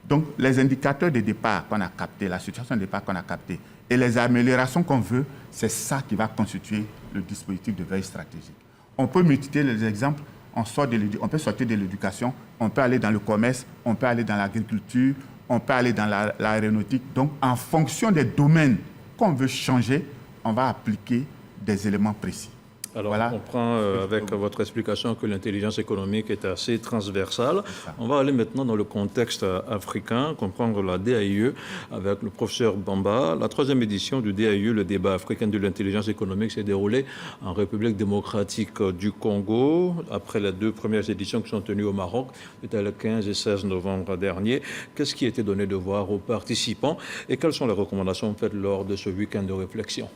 Donc, les indicateurs de départ qu'on a captés, la situation de départ qu'on a captée et les améliorations qu'on veut, c'est ça qui va constituer le dispositif de veille stratégique. On peut multiplier les exemples, on peut sortir de l'éducation, on peut aller dans le commerce, on peut aller dans l'agriculture, on peut aller dans l'aéronautique. Donc, en fonction des domaines qu'on veut changer, on va appliquer des éléments précis. Alors, voilà. on comprend avec votre explication que l'intelligence économique est assez transversale. On va aller maintenant dans le contexte africain, comprendre la DAIE avec le professeur Bamba. La 3e édition du DAIE, le débat africain de l'intelligence économique, s'est déroulée en République démocratique du Congo, après les 2 premières éditions qui sont tenues au Maroc, c'était le 15 et 16 novembre dernier. Qu'est-ce qui a été donné de voir aux participants et quelles sont les recommandations faites lors de ce week-end de réflexion?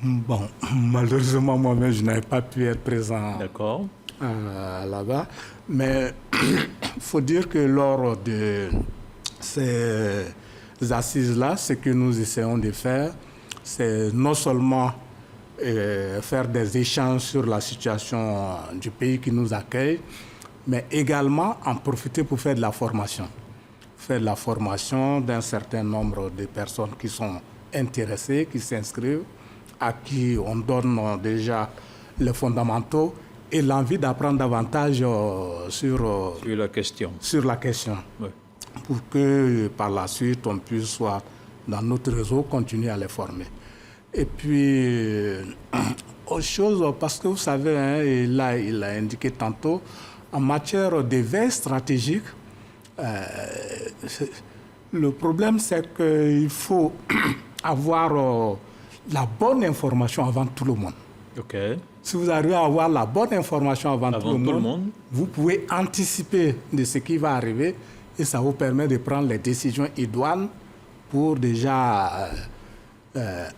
Bon, malheureusement, moi-même, je n'avais pas pu être présent là-bas. Mais il faut dire que lors de ces assises-là, ce que nous essayons de faire, c'est non seulement faire des échanges sur la situation du pays qui nous accueille, mais également en profiter pour faire de la formation. Faire de la formation d'un certain nombre de personnes qui sont intéressées, qui s'inscrivent, à qui on donne déjà les fondamentaux et l'envie d'apprendre davantage sur la question. Oui. Pour que par la suite, on puisse, soit dans notre réseau, continuer à les former. Et puis, autre chose, parce que vous savez, hein, et là, il a indiqué tantôt, en matière de veille stratégique, le problème, c'est qu'il faut avoir la bonne information avant tout le monde. Si vous arrivez à avoir la bonne information avant tout le monde, vous pouvez anticiper de ce qui va arriver et ça vous permet de prendre les décisions idoines pour déjà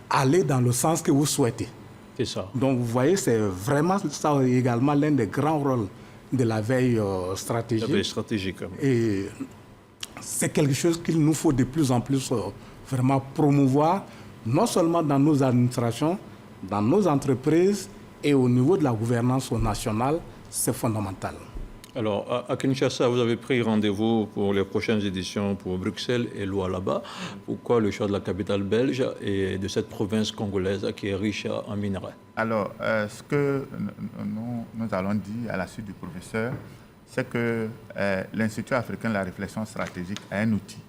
aller dans le sens que vous souhaitez. C'est ça. Donc vous voyez, c'est vraiment ça également l'un des grands rôles de la veille stratégique. La veille stratégique. Et c'est quelque chose qu'il nous faut de plus en plus vraiment promouvoir, non seulement dans nos administrations, dans nos entreprises et au niveau de la gouvernance nationale, c'est fondamental. Alors, à Kinshasa, vous avez pris rendez-vous pour les prochaines éditions pour Bruxelles et Lualaba. Pourquoi le choix de la capitale belge et de cette province congolaise qui est riche en minerais? Alors, ce que nous allons dire à la suite du professeur, c'est que l'Institut africain de la réflexion stratégique a un outil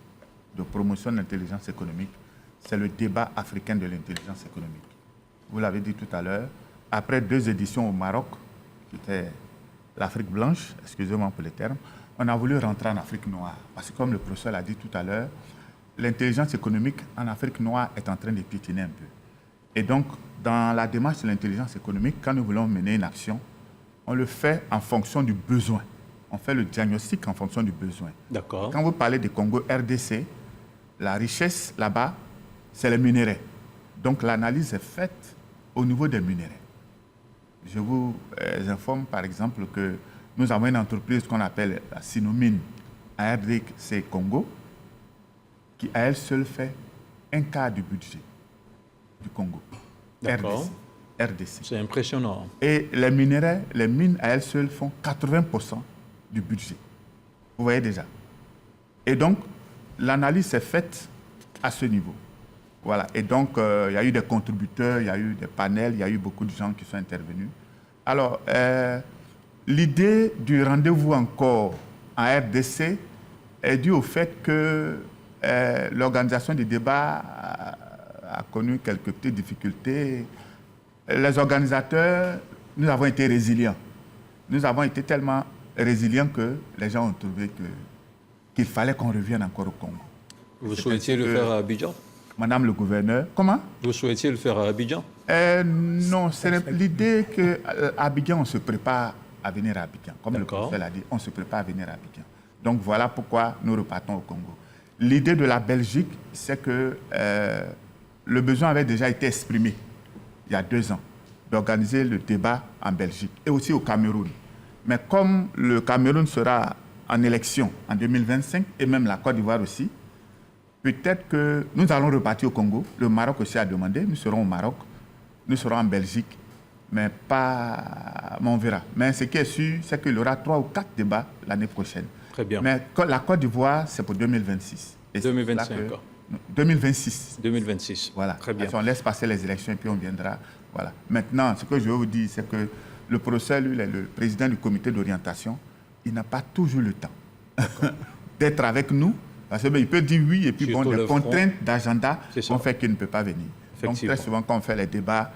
de promotion de l'intelligence économique. C'est le débat africain de l'intelligence économique. vous l'avez dit tout à l'heure, après 2 éditions au Maroc, qui était l'Afrique blanche, excusez-moi pour les termes, on a voulu rentrer en Afrique noire. Parce que comme le professeur l'a dit tout à l'heure, l'intelligence économique en Afrique noire est en train de piétiner un peu. Et donc, dans la démarche de l'intelligence économique, quand nous voulons mener une action, on le fait en fonction du besoin. On fait le diagnostic en fonction du besoin. D'accord. Quand vous parlez du Congo RDC, la richesse là-bas, c'est les minéraux. Donc l'analyse est faite au niveau des minéraux. Je vous informe par exemple que nous avons une entreprise qu'on appelle la Sinomine à RDC Congo, qui à elle seule fait 1/4 du budget du Congo. D'accord. RDC. C'est impressionnant. Et les minéraux, les mines à elles seules font 80% du budget. Vous voyez déjà. Et donc, l'analyse est faite à ce niveau. Voilà. Et donc, il y a eu des contributeurs, il y a eu des panels, il y a eu beaucoup de gens qui sont intervenus. Alors, l'idée du rendez-vous encore en RDC est due au fait que l'organisation des débats a connu quelques petites difficultés. Les organisateurs, nous avons été résilients. Nous avons été tellement résilients que les gens ont trouvé qu'il fallait qu'on revienne encore au Congo. Vous souhaitiez le faire à Abidjan? Madame le gouverneur, comment? Vous souhaitiez le faire à Abidjan? Non, c'est l'idée qu'à Abidjan, on se prépare à venir à Abidjan. Comme le professeur l'a dit, on se prépare à venir à Abidjan. Donc voilà pourquoi nous repartons au Congo. L'idée de la Belgique, c'est que le besoin avait déjà été exprimé il y a 2 ans, d'organiser le débat en Belgique et aussi au Cameroun. Mais comme le Cameroun sera en élection en 2025, et même la Côte d'Ivoire aussi, peut-être que nous allons repartir au Congo. Le Maroc aussi a demandé, nous serons au Maroc, nous serons en Belgique, mais on verra. Mais ce qui est sûr, c'est qu'il y aura 3 ou 4 débats l'année prochaine. Très bien. Mais la Côte d'Ivoire, c'est pour 2026. Et 2025. 2026. 2026. Voilà. Très bien. On laisse passer les élections et puis on viendra. Voilà. Maintenant, ce que je veux vous dire, c'est que le professeur, lui, le président du comité d'orientation, il n'a pas toujours le temps d'être avec nous. Parce qu'il peut dire oui, et puis bon, des contraintes d'agenda ont fait qu'il ne peut pas venir. Donc très souvent, quand on fait les débats,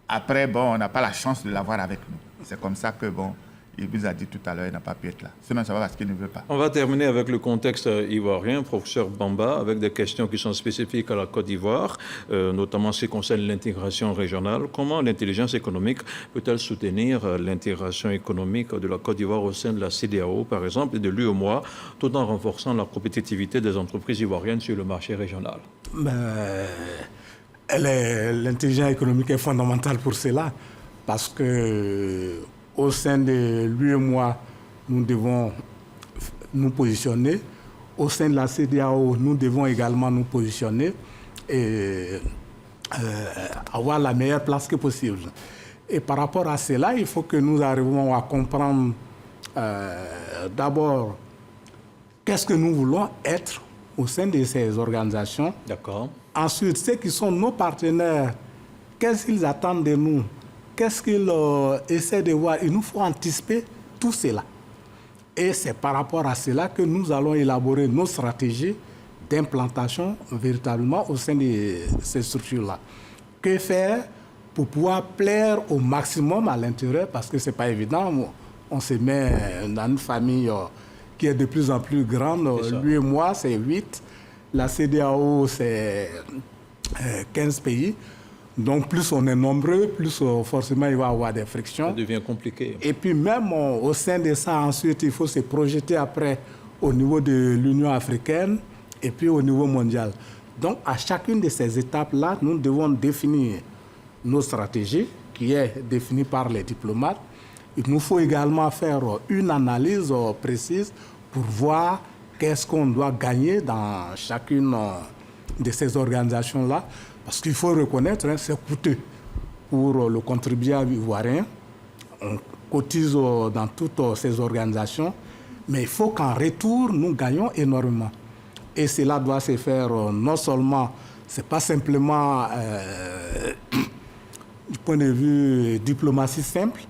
après, bon, on n'a pas la chance de l'avoir avec nous. C'est comme ça que, bon, il vous a dit tout à l'heure, il n'a pas pu être là. Sinon, ça va parce qu'il ne veut pas. On va terminer avec le contexte ivoirien, professeur Bamba, avec des questions qui sont spécifiques à la Côte d'Ivoire, notamment ce qui concerne l'intégration régionale. Comment l'intelligence économique peut-elle soutenir l'intégration économique de la Côte d'Ivoire au sein de la CEDEAO, par exemple, et de l'UEMOA, tout en renforçant la compétitivité des entreprises ivoiriennes sur le marché régional? L'intelligence économique est fondamentale pour cela, parce que au sein de l'UEMOA, nous devons nous positionner. Au sein de la CEDEAO, nous devons également nous positionner et avoir la meilleure place que possible. Et par rapport à cela, il faut que nous arrivions à comprendre d'abord qu'est-ce que nous voulons être au sein de ces organisations. D'accord. Ensuite, ceux qui sont nos partenaires, qu'est-ce qu'ils attendent de nous? Qu'est-ce qu'ils essaient de voir? Il nous faut anticiper tout cela. Et c'est par rapport à cela que nous allons élaborer nos stratégies d'implantation véritablement au sein de ces structures-là. Que faire pour pouvoir plaire au maximum à l'intérieur? Parce que ce n'est pas évident. On se met dans une famille qui est de plus en plus grande. Lui et moi, c'est 8. La CEDEAO, c'est 15 pays. Donc, plus on est nombreux, plus forcément il va y avoir des frictions. Ça devient compliqué. Et puis même au sein de ça, ensuite, il faut se projeter après au niveau de l'Union africaine et puis au niveau mondial. Donc, à chacune de ces étapes-là, nous devons définir nos stratégies, qui est définie par les diplomates. Il nous faut également faire une analyse précise pour voir qu'est-ce qu'on doit gagner dans chacune de ces organisations-là. Parce qu'il faut reconnaître, c'est coûteux pour le contribuable ivoirien. On cotise dans toutes ces organisations, mais il faut qu'en retour, nous gagnions énormément. Et cela doit se faire non seulement, ce n'est pas simplement du point de vue diplomatie simple,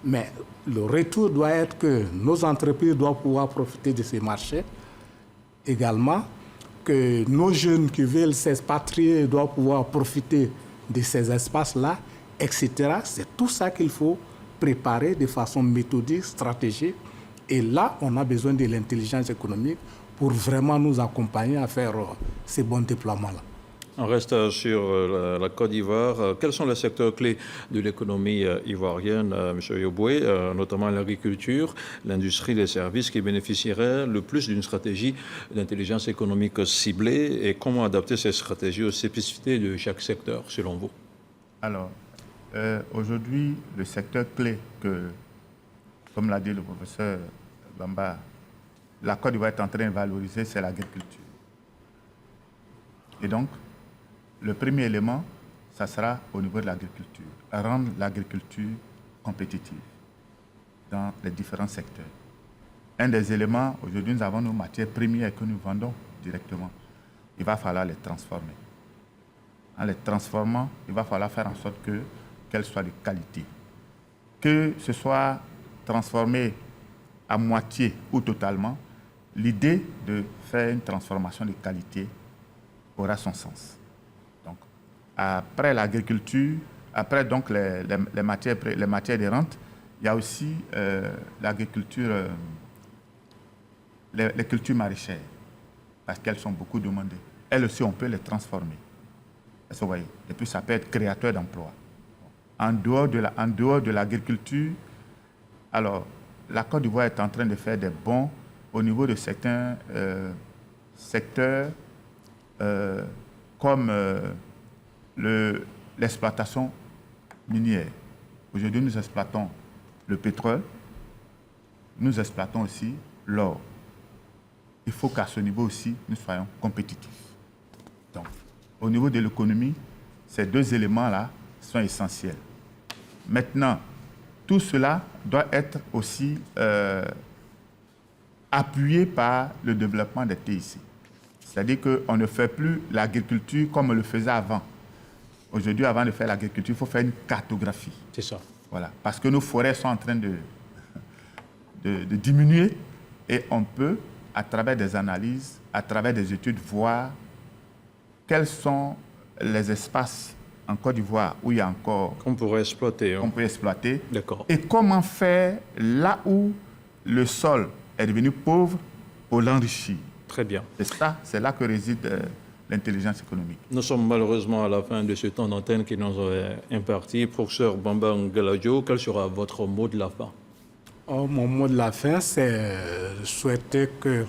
mais le retour doit être que nos entreprises doivent pouvoir profiter de ces marchés également, que nos jeunes qui veulent s'expatrier doivent pouvoir profiter de ces espaces-là, etc. C'est tout ça qu'il faut préparer de façon méthodique, stratégique. Et là, on a besoin de l'intelligence économique pour vraiment nous accompagner à faire ces bons déploiements-là. On reste sur la Côte d'Ivoire. Quels sont les secteurs clés de l'économie ivoirienne, M. Yoboué, notamment l'agriculture, l'industrie, les services qui bénéficieraient le plus d'une stratégie d'intelligence économique ciblée et comment adapter ces stratégies aux spécificités de chaque secteur, selon vous? Alors, aujourd'hui, le secteur clé que, comme l'a dit le professeur Bamba, la Côte d'Ivoire est en train de valoriser, c'est l'agriculture. Et donc, le premier élément, ça sera au niveau de l'agriculture, rendre l'agriculture compétitive dans les différents secteurs. Un des éléments, aujourd'hui, nous avons nos matières premières que nous vendons directement. Il va falloir les transformer. En les transformant, il va falloir faire en sorte qu'elles soient de qualité. Que ce soit transformé à moitié ou totalement, l'idée de faire une transformation de qualité aura son sens. Donc, après l'agriculture, après donc les matières de rente, il y a aussi l'agriculture, les cultures maraîchères, parce qu'elles sont beaucoup demandées. Elles aussi, on peut les transformer. Vous voyez? Et puis, ça peut être créateur d'emplois. En dehors de l'agriculture, alors, la Côte d'Ivoire est en train de faire des bons au niveau de certains secteurs comme l'exploitation minière. Aujourd'hui, nous exploitons le pétrole, nous exploitons aussi l'or. Il faut qu'à ce niveau aussi, nous soyons compétitifs. Donc, au niveau de l'économie, ces deux éléments-là sont essentiels. Maintenant, tout cela doit être aussi appuyé par le développement des TIC. C'est-à-dire qu'on ne fait plus l'agriculture comme on le faisait avant. Aujourd'hui, avant de faire l'agriculture, il faut faire une cartographie. C'est ça. Voilà. Parce que nos forêts sont en train de diminuer et on peut, à travers des analyses, à travers des études, voir quels sont les espaces en Côte d'Ivoire où il y a encore... Qu'on pourrait exploiter. Qu'on peut exploiter. D'accord. Et comment faire là où le sol est devenu pauvre pour l'enrichir. Très bien. C'est là que réside l'intelligence économique. Nous sommes malheureusement à la fin de ce temps d'antenne qui nous est imparti. Professeur Bamba Ngalajo, quel sera votre mot de la fin? Mon mot de la fin, c'est souhaiter que,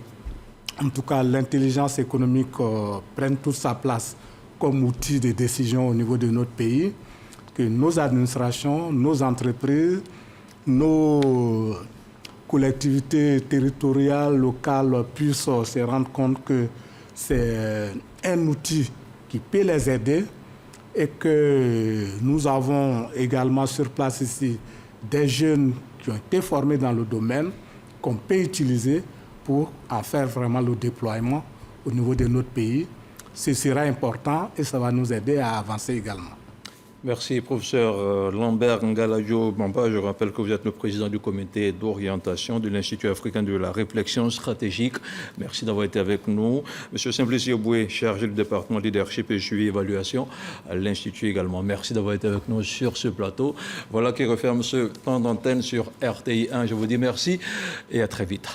en tout cas, l'intelligence économique prenne toute sa place comme outil de décision au niveau de notre pays, que nos administrations, nos entreprises, nos collectivités territoriales, locales puissent se rendre compte que c'est un outil qui peut les aider et que nous avons également sur place ici des jeunes qui ont été formés dans le domaine qu'on peut utiliser pour en faire vraiment le déploiement au niveau de notre pays. Ce sera important et ça va nous aider à avancer également. Merci, professeur Lambert Ngalajo Bamba. Je rappelle que vous êtes le président du comité d'orientation de l'Institut africain de la réflexion stratégique. Merci d'avoir été avec nous. Monsieur Simplice Yoboué, chargé du département leadership et suivi évaluation à l'Institut également. Merci d'avoir été avec nous sur ce plateau. Voilà qui referme ce temps d'antenne sur RTI 1. Je vous dis merci et à très vite.